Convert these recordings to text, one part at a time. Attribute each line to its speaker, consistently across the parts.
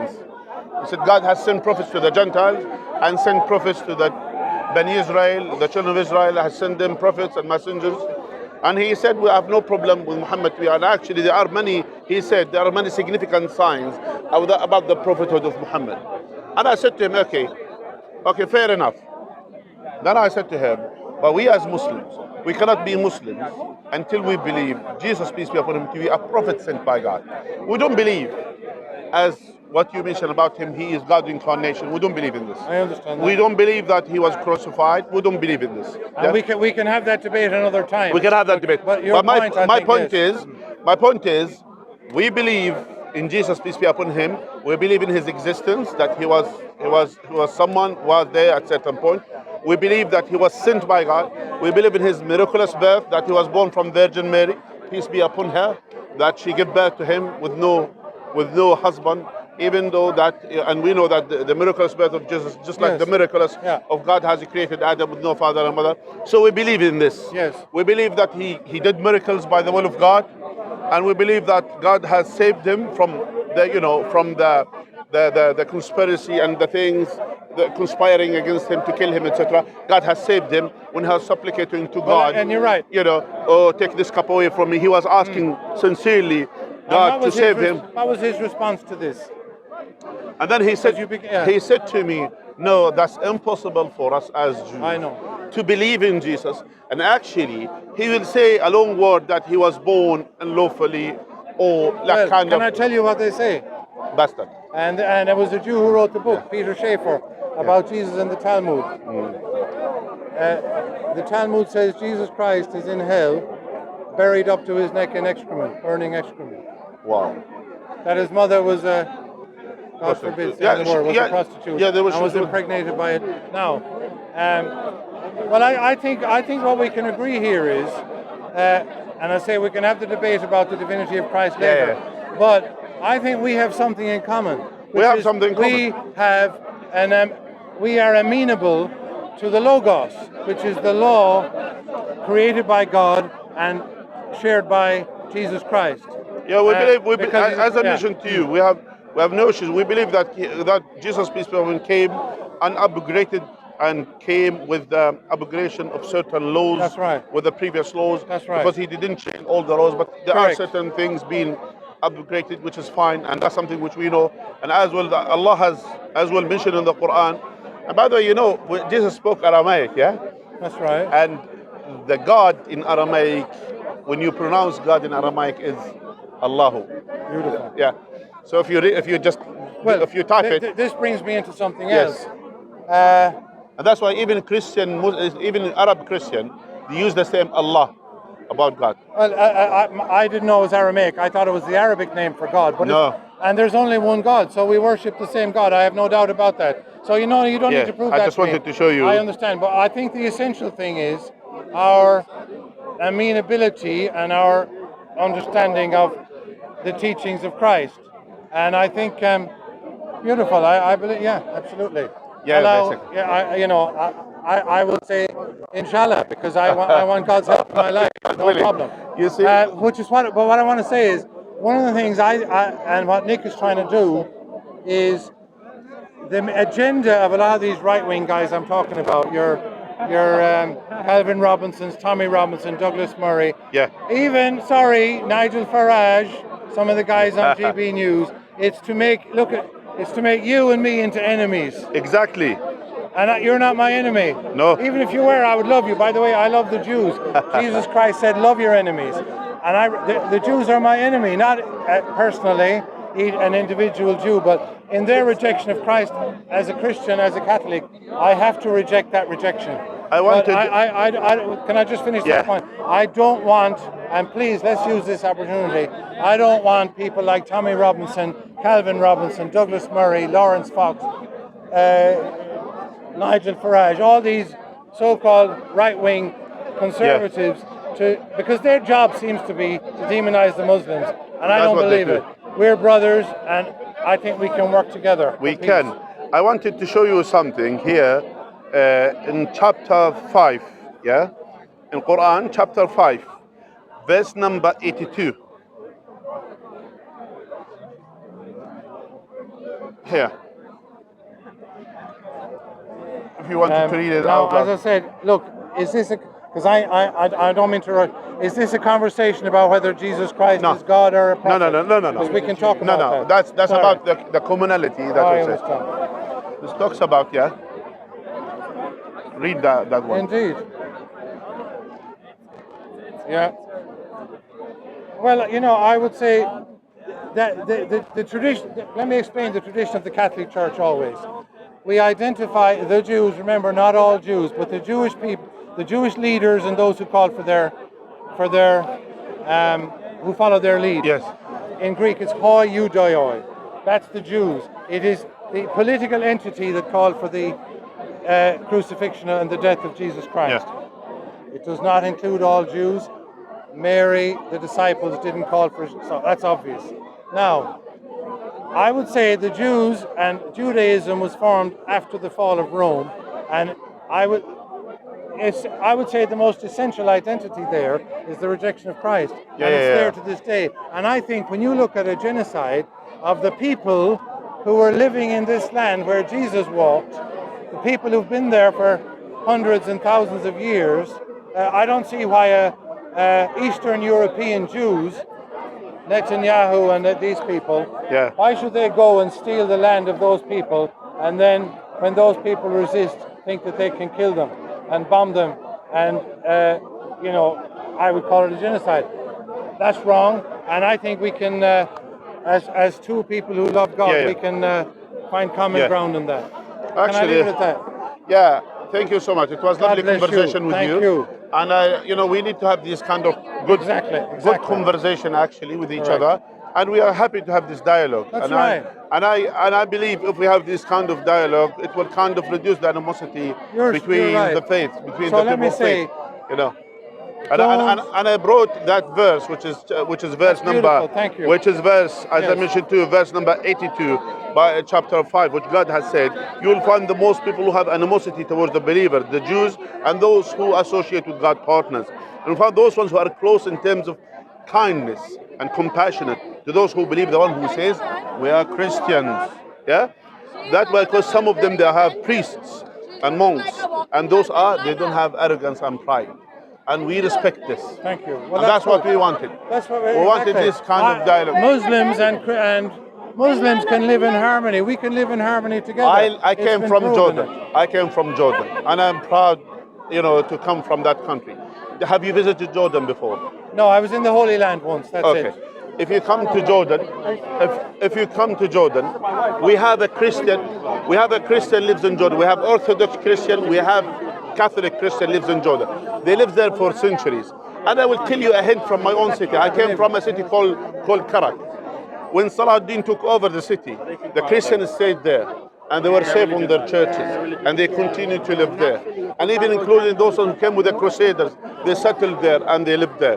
Speaker 1: signs. He said God has sent prophets to the Gentiles and sent prophets to the Bani Israel, the children of Israel, has sent them prophets and messengers. And he said, we have no problem with Muhammad. And actually, there are many, he said, there are many significant signs about the prophethood of Muhammad. And I said to him, okay, fair enough. Then I said to him, but we as Muslims, we cannot be Muslims until we believe Jesus, peace be upon him, to be a prophet sent by God. We don't believe, as what you mentioned about him, he is God's incarnation. We don't believe in this.
Speaker 2: I understand that.
Speaker 1: We don't believe that he was crucified. We don't believe in this.
Speaker 2: And we can have that debate another time.
Speaker 1: We can have that debate.
Speaker 2: But your
Speaker 1: my point is, we believe in Jesus, peace be upon him. We believe in his existence, that he was someone was there at a certain point. We believe that he was sent by God. We believe in his miraculous birth, that he was born from Virgin Mary, peace be upon her, that she gave birth to him with no husband, even though that, and we know that the miraculous birth of Jesus, just like the miraculous of God has created Adam with no father and mother. So we believe in this.
Speaker 2: Yes.
Speaker 1: We believe that he did miracles by the will of God, and we believe that God has saved him from the conspiracy and the things, the conspiring against him to kill him, etc. God has saved him when he was supplicating to God.
Speaker 2: And you're right.
Speaker 1: Oh, take this cup away from me. He was asking sincerely God to save him.
Speaker 2: What was his response to this?
Speaker 1: And then he said to me, no, that's impossible for us as Jews to believe in Jesus. And actually, he will say a long word that he was born unlawfully, or
Speaker 2: Can I tell you what they say?
Speaker 1: Bastard.
Speaker 2: And it was a Jew who wrote the book, Peter Schaeffer, about Jesus in the Talmud. The Talmud says Jesus Christ is in hell, buried up to his neck in excrement, burning excrement.
Speaker 1: Wow.
Speaker 2: That his mother was God forbid saying the word, was a prostitute, and was impregnated by it. Now, well, I think what we can agree here is, and I say we can have the debate about the divinity of Christ later, but I think we have something in common. We have something in common. We are amenable to the Logos, which is the law created by God and shared by Jesus Christ.
Speaker 1: Yeah, we believe, as I mentioned to you, we have no issues. We believe that Jesus, peace be upon him, came and upgraded and came with the abrogation of certain laws.
Speaker 2: That's right.
Speaker 1: With the previous laws.
Speaker 2: That's right.
Speaker 1: Because he didn't change all the laws, but there are certain things being upgraded, which is fine, and that's something which we know. And as well, Allah has as well mentioned in the Quran. And by the way, Jesus spoke Aramaic, yeah?
Speaker 2: That's right.
Speaker 1: And the God in Aramaic, when you pronounce God in Aramaic, is Allahu.
Speaker 2: Beautiful.
Speaker 1: Yeah. So if you type it.
Speaker 2: This brings me into something else.
Speaker 1: And that's why even Arab Christian, they use the same Allah about God.
Speaker 2: Well, I didn't know it was Aramaic. I thought it was the Arabic name for God. But
Speaker 1: no.
Speaker 2: And there's only one God, so we worship the same God. I have no doubt about that. So you don't need to prove that.
Speaker 1: I just wanted to show you.
Speaker 2: I understand, but I think the essential thing is our amenability and our understanding of the teachings of Christ. And I think beautiful. I believe, absolutely.
Speaker 1: Yeah, basically.
Speaker 2: I will say Inshallah, because I want God's help in my life. No
Speaker 1: really?
Speaker 2: problem.
Speaker 1: You see?
Speaker 2: But what I want to say is, one of the things and what Nick is trying to do is the agenda of a lot of these right-wing guys I'm talking about, your Calvin Robinsons, Tommy Robinson, Douglas Murray, Nigel Farage, some of the guys on GB News. It's to make you and me into enemies.
Speaker 1: Exactly.
Speaker 2: And you're not my enemy.
Speaker 1: No.
Speaker 2: Even if you were, I would love you. By the way, I love the Jews. Jesus Christ said, love your enemies. And the Jews are my enemy, not personally, an individual Jew, but in their rejection of Christ as a Christian, as a Catholic, I have to reject that rejection. Can I just finish that point? I don't want, and please, let's use this opportunity, I don't want people like Tommy Robinson, Calvin Robinson, Douglas Murray, Lawrence Fox, Nigel Farage, all these so-called right-wing conservatives, because their job seems to be to demonize the Muslims, and I don't believe it. We're brothers, and I think we can work together.
Speaker 1: We can. I wanted to show you something here in chapter 5, in Quran, chapter 5, verse number 82. Here. If you want to read it
Speaker 2: now,
Speaker 1: out loud.
Speaker 2: as I said, look, is this a... Because I don't mean to rush. Is this a conversation about whether Jesus Christ is God or a prophet?
Speaker 1: No.
Speaker 2: Because we can talk about that.
Speaker 1: That's
Speaker 2: Sorry.
Speaker 1: about the commonality. That's
Speaker 2: I
Speaker 1: what it says. This talks about, yeah. Read that one.
Speaker 2: Indeed. Yeah. Well, you know, I would say that the tradition, let me explain the tradition of the Catholic Church always. We identify the Jews, remember, not all Jews, but the Jewish people, the Jewish leaders and those who call for their, who follow their lead.
Speaker 1: Yes.
Speaker 2: In Greek, it's hoi iudaioi. That's the Jews. It is the political entity that called for the crucifixion and the death of Jesus Christ.
Speaker 1: Yes.
Speaker 2: It does not include all Jews. Mary, the disciples, didn't call for it, so that's obvious. Now, I would say the Jews and Judaism was formed after the fall of Rome, and I would say the most essential identity there is the rejection of Christ, and it's there to this day. And I think when you look at a genocide of the people who were living in this land where Jesus walked, the people who've been there for hundreds and thousands of years, I don't see why Eastern European Jews, Netanyahu and these people, why should they go and steal the land of those people, and then when those people resist, think that they can kill them and bomb them, and you know, I would call it a genocide. That's wrong, and I think we can, as two people who love God, we can find common ground in that.
Speaker 1: Actually,
Speaker 2: can I leave it at that?
Speaker 1: Yeah, thank you so much. It was
Speaker 2: God
Speaker 1: lovely conversation with
Speaker 2: Thank you.
Speaker 1: And you know, we need to have this kind of good conversation actually with each other, and we are happy to have this dialogue.
Speaker 2: That's right.
Speaker 1: And I believe if we have this kind of dialogue, it will kind of reduce the animosity between the faiths, between the people of faith. You know. And I brought that verse, which is verse number, which is verse, as I mentioned too, verse number 82 by chapter 5, which God has said, you will find the most people who have animosity towards the believer, the Jews, and those who associate with God partners. And you find those ones who are close in terms of kindness and compassionate to those who believe, the one who says, we are Christians. Yeah? That way, because some of them, they have priests and monks, and those they don't have arrogance and pride. And we respect this.
Speaker 2: Thank you.
Speaker 1: Well, and that's what we wanted.
Speaker 2: That's what
Speaker 1: we wanted this kind of dialogue.
Speaker 2: Muslims and Muslims can live in harmony. We can live in harmony together.
Speaker 1: I came from Jordan. I came from Jordan, and I'm proud, you know, to come from that country. Have you visited Jordan before?
Speaker 2: No, I was in the Holy Land once. That's it.
Speaker 1: If you come to Jordan, if you come to Jordan, we have a Christian lives in Jordan. We have Orthodox Christian. We have Catholic Christian lives in Jordan. They live there for centuries. And I will tell you a hint from my own city. I came from a city called Karak. When Salahuddin took over the city, the Christians stayed there, and they were safe on their churches, and they continued to live there. And even including those who came with the Crusaders, they settled there and they lived there.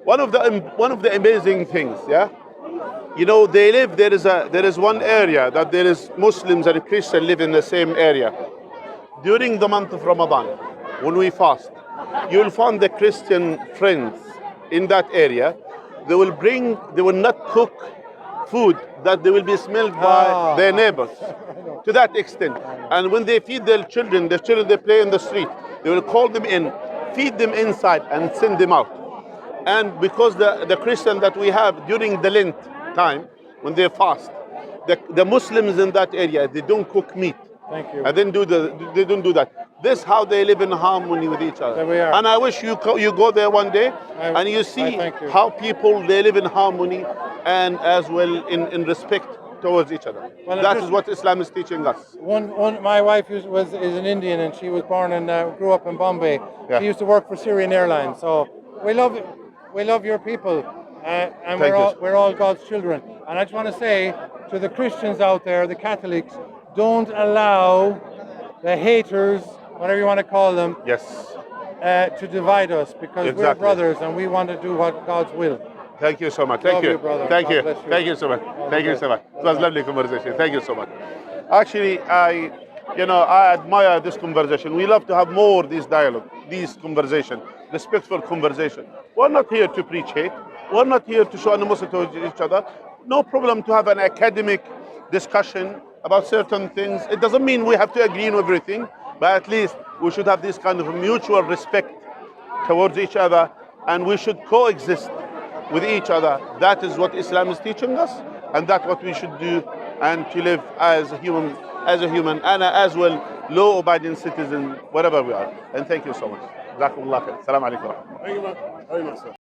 Speaker 1: One of the amazing things, you know, they live. There is one area that there is Muslims and Christians live in the same area. During the month of Ramadan, when we fast, you will find the Christian friends in that area. They will not cook food that they will be smelled by their neighbors to that extent. And when they feed their children they play in the street, they will call them in, feed them inside and send them out. And because the Christian that we have during the Lent time, when they fast, the Muslims in that area, they don't cook meat.
Speaker 2: Thank you.
Speaker 1: And they don't do that. This is how they live in harmony with each other.
Speaker 2: There we are.
Speaker 1: And I wish you go there one day and you see how people, they live in harmony and as well in respect towards each other. Well, that is what Islam is teaching us.
Speaker 2: My wife is an Indian, and she was born and grew up in Bombay. She used to work for Syrian Airlines. So we love your people, and we're all God's children. And I just want to say to the Christians out there, the Catholics, don't allow the haters, whatever you want to call them, to divide us, because we're brothers and we want to do what God's will.
Speaker 1: Thank you so much. Thank you.
Speaker 2: Brother.
Speaker 1: Thank you. Thank you so much. Thank you so much. It was a lovely conversation. Thank you so much. Actually, I admire this conversation. We love to have more this dialogue, these conversation, respectful conversation. We're not here to preach hate. We're not here to show animosity to each other. No problem to have an academic discussion about certain things. It doesn't mean we have to agree on everything, but at least we should have this kind of mutual respect towards each other, and we should coexist with each other. That is what Islam is teaching us, and that's what we should do, and to live as a human, and as well law-abiding citizen, whatever we are. And thank you so much. Jazakumullah khair. Assalamu alaikum.
Speaker 3: Thank you, man. Very much, sir.